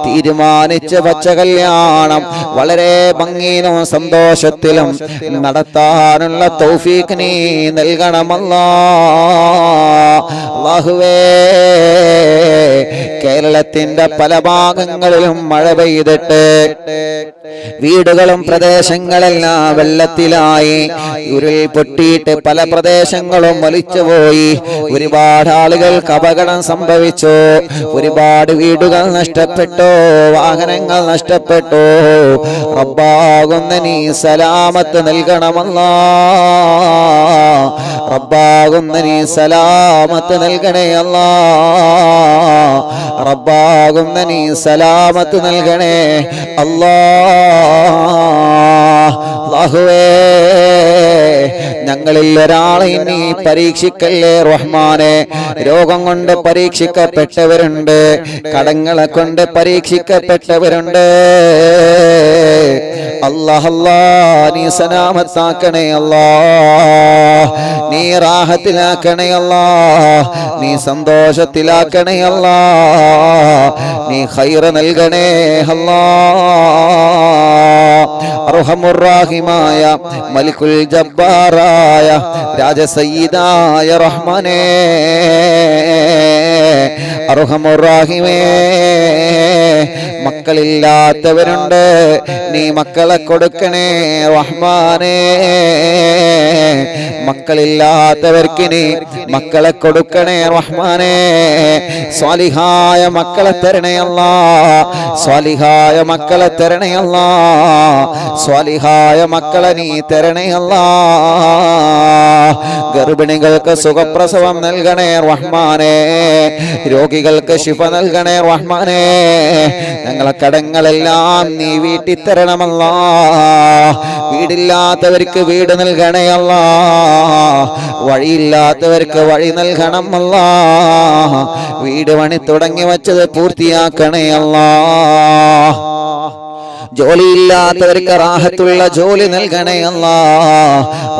തീരുമാനിച്ച വച്ച കല്യാണം വളരെ ഭംഗിയിലും സന്തോഷത്തിലും നടത്താനുള്ള തൗഫീഖ് നീ നൽകണമല്ലാ. അല്ലാഹുവേ കേരളത്തിന്റെ പല ഭാഗങ്ങളിലും മഴ പെയ്തിട്ട് വീടുകളും പ്രദേശങ്ങളെല്ലാം വെള്ളത്തിലായി, ഉരുൾ പൊട്ടിയിട്ട് പല പ്രദേശങ്ങളും ഒലിച്ചുപോയി. ഒരുപാട് ആളുകൾക്ക് അപകടം സംഭവിച്ചു, ഒരുപാട് വീടുകൾ നഷ്ടപ്പെട്ടു, വാഹനങ്ങൾ നഷ്ടപ്പെട്ടു. റബ്ബാകുന്ന നീ സലാമത്ത് നൽകണമല്ലാ. റബ്ബാകുന്ന നീ സലാമത്ത് നൽകണേ അല്ലാ. റബ്ബാകുന്ന നീ സലാമത്ത് നൽകണേ അല്ലാ. അല്ലാഹുവേ ഞങ്ങളിൽ ഒരാളെ നീ പരീക്ഷിക്കല്ലേ റഹ്മാനെ. രോഗം കൊണ്ട് പരീക്ഷിക്കപ്പെട്ടവരുണ്ട്, കടങ്ങളെ കൊണ്ട് പരീക്ഷിക്കപ്പെട്ടവരുണ്ട്. അല്ലാഹ് അല്ലാ നീ സലാമത്താക്കണേ അല്ലാ. നീ റാഹത്തിലാക്കണേ അല്ലാ. നീ സന്തോഷത്തിലാക്കണേ അല്ലാ. നീ ഖൈർ നൽകണേ അല്ലാ. അർഹമുർ റഹീമായ മലിക്കുൽ ജബ്ബാറായ രാജസയ്യിദായ റഹ്മാനേ, അർഹമുർ റഹീമേ മക്കളില്ലാത്തവരുണ്ട്, നീ മക്കളെ കൊടുക്കണേ റഹ്മാനേ. മക്കളില്ലാത്തവർക്ക് നീ മക്കളെ കൊടുക്കണേ റഹ്മാനേ. സ്വാലിഹായ മക്കളെ തരണേ അല്ലാ. സ്വാലിഹായ മക്കളെ തരണേ അല്ലാ. സ്വാലിഹായ മക്കളെ നീ തരണേ അല്ലാ. ഗർഭിണികൾക്ക് സുഖപ്രസവം നൽകണേ റഹ്മാനേ. രോഗികൾക്ക് ശിഫ നൽകണേ റഹ്മാനേ. ഞങ്ങളെ കടങ്ങളെല്ലാം നീ വീട്ടി തരണമല്ലാ. വീടില്ലാത്തവർക്ക് വീട് നൽകണേ അല്ലാ. വഴിയില്ലാത്തവർക്ക് വഴി നൽകണം അല്ലാ. വീട് പണി തുടങ്ങി വച്ചത് പൂർത്തിയാക്കണേ അല്ലാ. ജോലിയില്ലാത്തവർക്ക് റാഹത്തുള്ള ജോലി നൽകണേ അല്ലാ.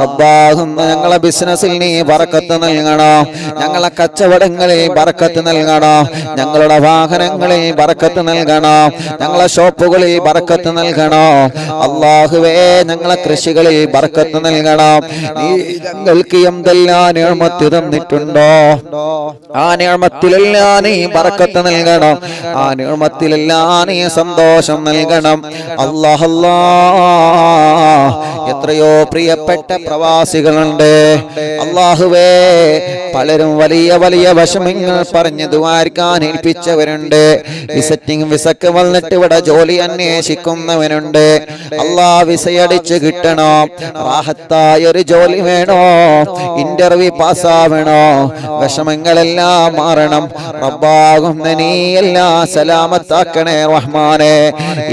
റബ്ബാകുന്ന ഞങ്ങളെ ബിസിനസ്സിൽ നീ ബറക്കത്ത് നൽകണം. ഞങ്ങളെ കച്ചവടങ്ങളിൽ ബറക്കത്ത് നൽകണം. ഞങ്ങളുടെ വാഹനങ്ങളിൽ ബറക്കത്ത് നൽകണം. ഞങ്ങളെ ഷോപ്പുകളിൽ ബറക്കത്ത് നൽകണം. അല്ലാഹുവേ ഞങ്ങളെ കൃഷികളിൽ ബറക്കത്ത് നൽകണം. നീ ഞങ്ങൾക്ക് എന്തെല്ലാം നിഅമത്ത് തന്നിട്ടുണ്ടോ ആ നിഅമത്തിലെല്ലാം നീ ബറക്കത്ത് നൽകണം. ആ നിഅമത്തിലെല്ലാം നീ സന്തോഷം നൽകണം. അല്ലാഹ് അല്ലാഹ് എത്രയോ പ്രിയപ്പെട്ട പ്രവാസികളുണ്ട്. അല്ലാഹുവേ, പലരും വലിയ വലിയ വിഷമങ്ങൾ പറഞ്ഞ് ദുആർക്കാൻ ഏൽപ്പിച്ചവരുണ്ട്. വിസിറ്റിംഗ് വിസക്ക് വന്നിട്ട് ഇവിടെ ജോലി അന്വേഷിക്കുന്നവനുണ്ട്. അല്ലാഹ് വിസയടിച്ച് കിട്ടണോ, റാഹത്തായ ഒരു ജോലി വേണോ, ഇന്റർവ്യൂ പാസ്സാവണോ, വിഷമങ്ങളെല്ലാം മാറണം. റബ്ബാകുന്ന നീ എല്ലാം സലാമത്താക്കണേ റഹ്മാനെ.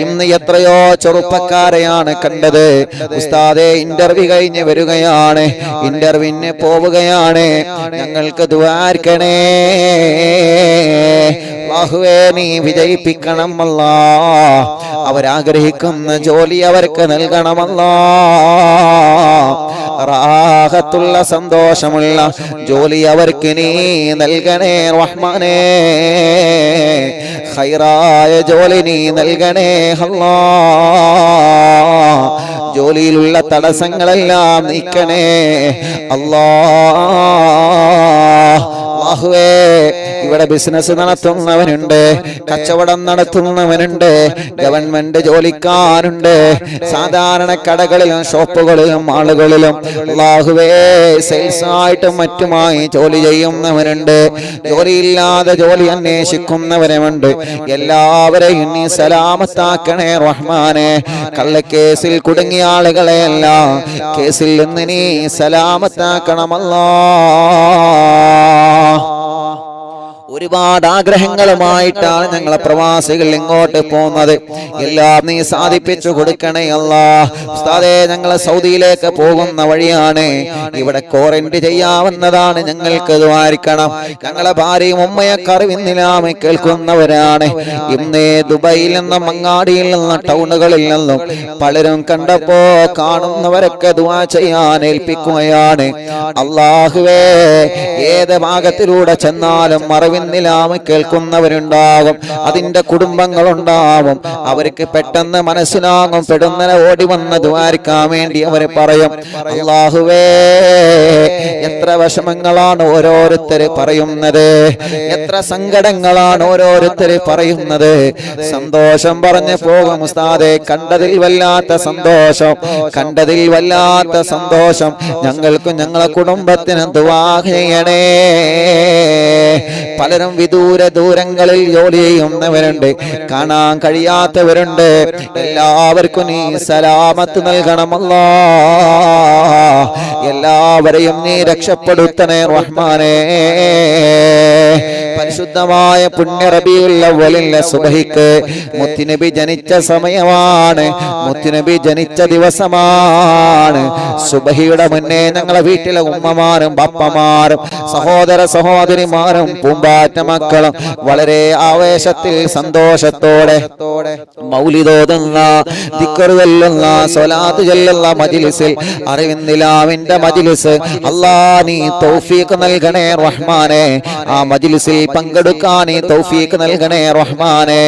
ഇന്ന് എത്രയോ ചെറുപ്പക്കാരെയാണ് കണ്ടത്. ഉസ്താദേ, ഇന്റർവ്യൂ കഴിഞ്ഞ് വരികയാണ്, ഇന്റർവ്യൂവിന് പോവുകയാണ്, ഞങ്ങൾക്ക് ദുആർക്കണേ. അല്ലാഹുവേ, നീ വിജയിപ്പിക്കണം അല്ലാ. അവരാഗ്രഹിക്കുന്ന ജോലി അവർക്ക് നൽകണമല്ലാ. റാഹത്തുള്ള സന്തോഷമുള്ള ജോലി അവർക്ക് നീ നൽകണേ റഹ്മാനേ. ഖൈറായ ജോലി നീ നൽകണേ അല്ലാ. ജോലിയിലുള്ള തടസ്സങ്ങളെല്ലാം നീക്കണേ അല്ലാ. അല്ലാഹുവേ, ഇവിടെ ബിസിനസ് നടത്തുന്നവനുണ്ട്, കച്ചവടം നടത്തുന്നവനുണ്ട്, ഗവൺമെന്റ് ജോലിക്കാരുണ്ട്, സാധാരണ കടകളിലും ഷോപ്പുകളിലും ആളുകളിലും അല്ലാഹുവേ സെയിൽസ് ആയിട്ടും മറ്റുമായി ജോലി ചെയ്യുന്നവരുണ്ട്, ജോലിയില്ലാതെ ജോലി അന്വേഷിക്കുന്നവരുമുണ്ട്. എല്ലാവരെയും നീ സലാമത്താക്കണേ റഹ്മാനെ. കള്ളക്കേസിൽ കുടുങ്ങിയ ആളുകളെയെല്ലാം കേസിൽ നിന്ന് നീ സലാമത്താക്കണമല്ലാ. ഒരുപാട് ആഗ്രഹങ്ങളുമായിട്ടാണ് ഞങ്ങളെ പ്രവാസികൾ ഇങ്ങോട്ട് പോകുന്നത്. എല്ലാം നീ സാധിപ്പിച്ചു കൊടുക്കണേ അല്ലാ. ഉസ്താദേ, ഞങ്ങൾ സൗദിയിലേക്ക് പോകുന്ന വഴിയാണ്, ഇവിടെ ക്വാറന്റൈൻ ചെയ്യാവുന്നതാണ്, ഞങ്ങൾക്ക് ദ്വാരിക്കണം. ഞങ്ങളെ ഭാര്യയും ഉമ്മയൊക്കെ അറിവിന്നിലാമെ കേൾക്കുന്നവരാണ്. ഇന്ന് ദുബൈയിൽ നിന്നും മങ്ങാടിയിൽ നിന്നും ടൗണുകളിൽ നിന്നും പലരും കണ്ടപ്പോ കാണുന്നവരൊക്കെ ദുആ ചെയ്യാൻ ഏൽപ്പിക്കുകയാണ്. അല്ലാഹുവേ, ഏത് ഭാഗത്തിലൂടെ ചെന്നാലും അറിവിന്നിലാമെ കേൾക്കുന്നവരുണ്ടാകും, അതിന്റെ കുടുംബങ്ങളുണ്ടാവും. അവർക്ക് പെട്ടെന്ന് മനസ്സിലാകും, പെടുന്നനെ ഓടി വന്ന് ദുആർക്കാൻ വേണ്ടി അവർ പറയും. അല്ലാഹുവേ, എത്ര വിഷമങ്ങളാണ് ഓരോരുത്തർ പറയുന്നത്, എത്ര സങ്കടങ്ങളാണ് ഓരോരുത്തർ പറയുന്നത്. സന്തോഷം പറഞ്ഞു പോകും ഉസ്താദേ, കണ്ടതിൽ വല്ലാത്ത സന്തോഷം, കണ്ടതിൽ വല്ലാത്ത സന്തോഷം. ഞങ്ങൾക്കും ഞങ്ങളെ കുടുംബത്തിന് ദുആ ചെയ്യണേ. പലരും വിദൂര ദൂരങ്ങളിൽ ജോലി ചെയ്യുന്നവരുണ്ട്, കാണാൻ കഴിയാത്തവരുണ്ട്. എല്ലാവർക്കും നീ സലാമത്ത് നൽകണമല്ലാ. എല്ലാവരെയും നീ രക്ഷപ്പെടുത്തണേ റഹ്മാനേ. പരിശുദ്ധമായ പുണ്യ റബീഉൽ അവ്വലിലെ സുബഹിക്ക് മുത്തുനബി ജനിച്ച സമയമാണ്, മുത്തുനബി ജനിച്ച ദിവസമാണ്. സുബഹിയുടെ മുന്നേ ഞങ്ങളെ വീട്ടിലെ ഉമ്മമാരും ബാപ്പമാരും സഹോദര സഹോദരിമാരും പൂമ്പാറ്റ മക്കളും വളരെ ആവേശത്തിൽ സന്തോഷത്തോടെ മൗലിദോതുന്ന, ദിക്ർ ചൊല്ലുന്ന, സ്വലാത്ത് ചൊല്ലുന്ന മജ്ലിസിൽ, അറിവിന്നിലാവിന്റെ മജ്ലിസ്, അല്ലാഹ് നീ തൗഫീഖ് നൽകണേ റഹ്മാനേ. ആ മജ്ലിസിൽ പങ്കെടുക്കാൻ നീ തൗഫീഖ് നൽകണേ റഹ്മാനേ.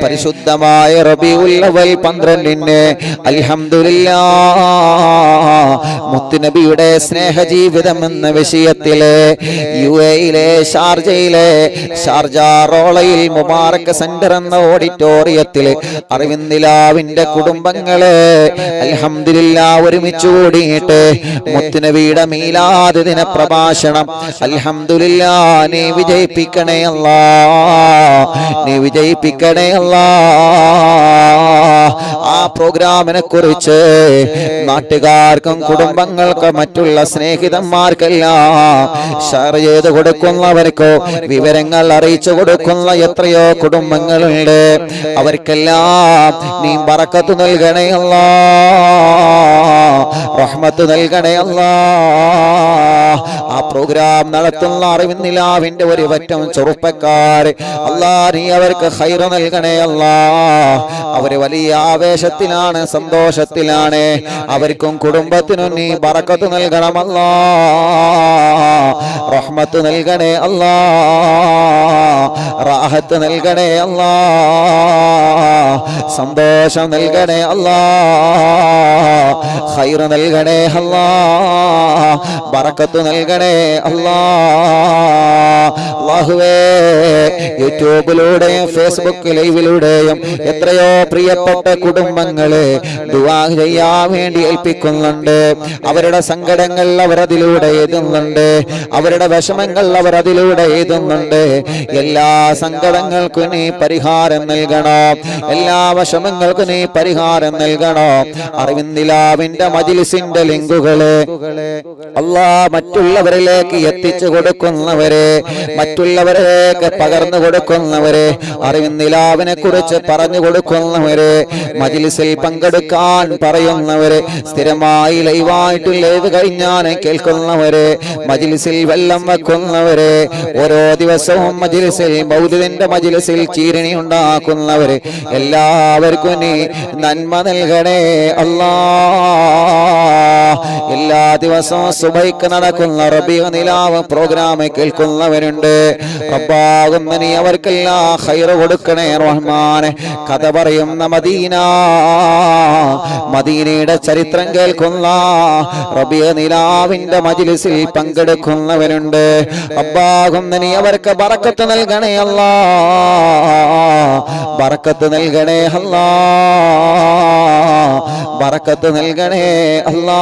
പരിശുദ്ധമായ റബീഉൽ അവ്വൽ 12 അൽഹംദുലില്ലാഹ് മുത്തുനബിയുടെ സ്നേഹജീവിതം എന്ന വിഷയത്തിലെ യുഎഇയിലെ ഷാർജയിലെ ഷാർജ റോളയിൽ മുബാറക് സെന്റർ എന്ന ഓഡിറ്റോറിയത്തിൽ അറിവിന്നിലാവിന്റെ കുടുംബങ്ങളെ അൽഹംദുലില്ലാഹ് ഒരുമിച്ച് കൂടിയിട്ട് മുത്തുനബിയുടെ മീലാദ് ദിന പ്രഭാഷണം അൽഹംദുലില്ലാഹ് നീ വിജയിപ്പിക്കണേ അല്ലാ, നീ വിജയിപ്പിക്കണേ അല്ലാ. ആ പ്രോഗ്രാമിനെ കുറിച്ച് നാട്ടുകാർക്കും കുടുംബങ്ങൾക്കും മറ്റുള്ള സ്നേഹിതന്മാർക്കെല്ലാം ഷെയർ ചെയ്ത് കൊടുക്കുന്നവർക്കോ വിവരങ്ങൾ അറിയിച്ചു കൊടുക്കുന്ന എത്രയോ കുടുംബങ്ങളുണ്ട്. അവർക്കെല്ലാം നീ ബറക്കത്ത് നൽകണേ അല്ലാ, റഹ്മത്ത് നൽകണേ അല്ലാ. ആ പ്രോഗ്രാം നടത്തുന്ന അറിവിന്നിലാവിന്റെ ഒരു പറ്റം ചെറുപ്പക്കാർ, അല്ലാ നീ അവർക്ക് ഖൈർ നൽകണേ അല്ലാ. അവര് വലിയ ആവേശത്തിലാണ്, സന്തോഷത്തിലാണ്. അവർക്കും കുടുംബത്തിനും നീ ബറക്കത്ത് നൽകണമല്ലാ, റഹ്മത്ത് നൽകണേ അല്ലാ, റാഹത്ത് നൽകണേ അല്ലാ, സന്തോഷം നൽകണേ അല്ലാ, ഖൈർ നൽകണേ അല്ലാ, ബറക്കത്ത് നൽകണേ അല്ലാ. അല്ലാഹുവേ, യൂട്യൂബിലൂടെയും ഫേസ്ബുക്ക് ലൈവിലൂടെയും എത്രയോ പ്രിയപ്പെട്ട കുടുംബങ്ങൾ കുടുംബങ്ങളെ ദുആ ചെയ്യാൻ വേണ്ടി ഏൽപ്പിക്കുന്നുണ്ട്. അവരുടെ സങ്കടങ്ങൾ അവർ അതിലൂടെ എഴുതുന്നുണ്ട്, അവരുടെ വിഷമങ്ങൾ അവർ അതിലൂടെ എഴുതുന്നുണ്ട്. എല്ലാ സങ്കടങ്ങൾക്കും നീ പരിഹാരം നൽകണോ, എല്ലാ വിഷമങ്ങൾക്കും നീ പരിഹാരം നൽകണോ. അറിവിന്ദിലാവിന്റെ മജ്‌ലിസിന്റെ ലിങ്കുകളെ അല്ലാ മറ്റുള്ളവരിലേക്ക് എത്തിച്ചു കൊടുക്കുന്നവരെ, മറ്റുള്ളവരിലേക്ക് പകർന്നു കൊടുക്കുന്നവരെ, അറിവിന്ദിലാവിനെ കുറിച്ച് പറഞ്ഞു കൊടുക്കുന്നവരെ, മജ്‌ലിസിൽ പങ്കെടുക്കാൻ പറയുന്നവരെ, സ്ഥിരമായി ലൈവായിട്ട് ലൈവ് കഴിഞ്ഞാൽ കേൾക്കുന്നവരെ, മജ്‌ലിസിൽ വെള്ളം വെക്കുന്നവരെ, ഓരോ ദിവസവും മജ്‌ലിസിൽ മൗലിദിന്റെ മജ്‌ലിസിൽ ചീരണി ഉണ്ടാക്കുന്നവരെ, എല്ലാവർക്കും നീ നന്മ നൽകണേ അല്ലാ. എല്ലാ ദിവസവും സുബൈക്ക് നടക്കുന്ന റബീഉ നിലാവ് പ്രോഗ്രാം കേൾക്കുന്നവരുണ്ട്. റബ്ബാകുന്ന നീ അവർക്കെല്ലാം ഖൈറ് കൊടുക്കണേ റഹ്മാനെ. കഥ പറയുന്ന മദീന, മദീനയുടെ ചരിത്രം കേൾക്കുന്ന റബീഉ നിലാവിന്റെ മജ്‌ലിസിൽ പങ്കെടുക്കുന്നവരുണ്ട്. റബ്ബാകുന്ന നീ അവർക്ക് ബറക്കത്ത് നൽകണേ അല്ലാ, ബറക്കത്ത് നൽകണേ അല്ലാ, ബറക്കത്ത് നൽകണേ അല്ലാ.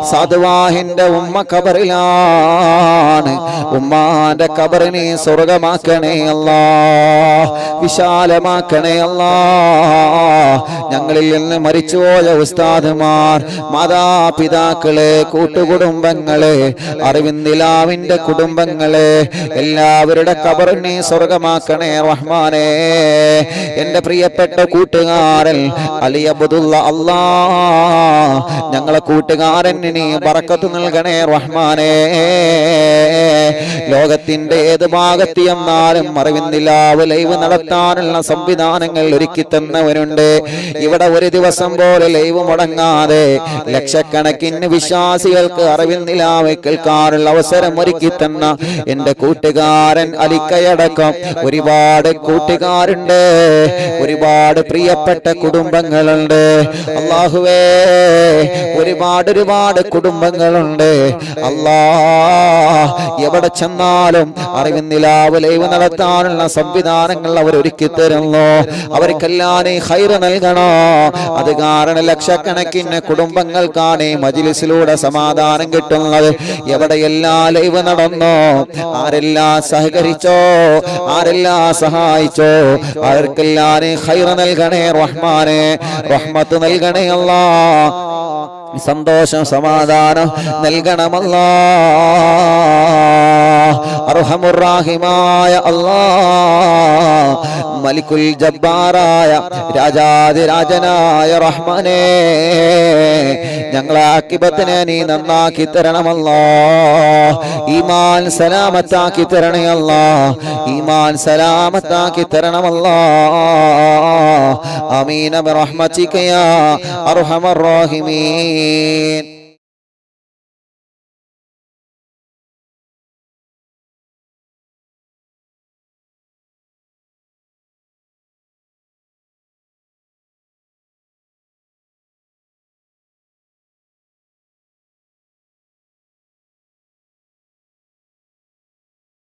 സാധുവാഹിന്റെ ഉമ്മ ഖബറിലാണ്, ഉമ്മാന്റെ ഖബറിനെ സ്വർഗമാക്കണേ അല്ലാ, വിശാലമാക്കണേ അല്ലാ. ഞങ്ങളിൽ നിന്ന് മരിച്ചുപോയ ഉസ്താദുമാർ, മാതാപിതാക്കളെ, കൂട്ടുകുടുംബങ്ങളെ, അറിവിന്ദിലാവിന്റെ കുടുംബങ്ങളെ, എല്ലാവരുടെ ഖബറിനെ സ്വർഗമാക്കണേ റഹ്മാനേ. എന്റെ പ്രിയപ്പെട്ട കൂട്ടുകാരൻ അലി അബ്ദുള്ള അല്ലാ, ഞങ്ങളെ കൂട്ടുകാരൻ നീ ബറക്കത്ത് നൽകണേ റഹ്മാനേ. ലോകത്തിന്റെ ഏത് ഭാഗത്ത് എന്നാലും അറിവിന്ദിലാവ് ലൈവ് നടത്താനുള്ള സംവിധാനങ്ങൾ ഒരുക്കി തന്നവരുണ്ട്. ഇവിടെ ഒരു ദിവസം പോലെ ലൈവ് മുടങ്ങാതെ ലക്ഷക്കണക്കിന് വിശ്വാസികൾക്ക് അറിവിന്ദിലാവ് കേൾക്കാനുള്ള അവസരം ഒരുക്കി തന്ന എന്റെ കൂട്ടുകാരൻ അലിക്കയടക്കം ഒരുപാട് കൂട്ടുകാരുണ്ട്, ഒരുപാട് പ്രിയപ്പെട്ട കുടുംബങ്ങളുണ്ട്. അല്ലാഹുവേ, ഒരുപാട് കുടുംബങ്ങളുണ്ട് അല്ലാ. എവിടെ ചെന്നാലും അറിവിന്ദിലാവ് ലൈവ് നടത്താനുള്ള സംവിധാനങ്ങൾ അവർ ഒരുക്കി തരുന്നു. അവർക്കെല്ലാം ഖൈറ് നൽകണോ. അത് കാരണം ലക്ഷക്കണക്കിന് കുടുംബങ്ങൾക്കാണ് മജ്‌ലിസിലൂടെ സമാധാനം കിട്ടുന്നത്. എവിടെയെല്ലാം ലൈവ് നടന്നോ, ആരെല്ലാം സഹകരിച്ചോ, ആരെല്ലാം സഹായിച്ചോ, അവർക്കെല്ലാം ഖൈറ് നൽകണേ റഹ്മാനെ, റഹ്മത്ത് നൽകണേ അല്ലാ, സന്തോഷം സമാധാനം നൽകണമല്ലാ. അർഹമുർ റഹീമായ അല്ലാ, മലിക്കുൽ ജബ്ബാറായ രാജാതിരാജനായ റഹ്മാനേ, ഞങ്ങളെ ആഖിബത്തിനെ നീ നന്നാക്കി തരണമല്ലാ. ഈമാൻ സലാമത്താക്കി തരണേ അല്ലാ, ഈമാൻ സലാമത്താക്കി തരണമല്ലാ. ആമീൻ ബിറഹ്മതിക യാ അർഹമർ റഹീമീൻ.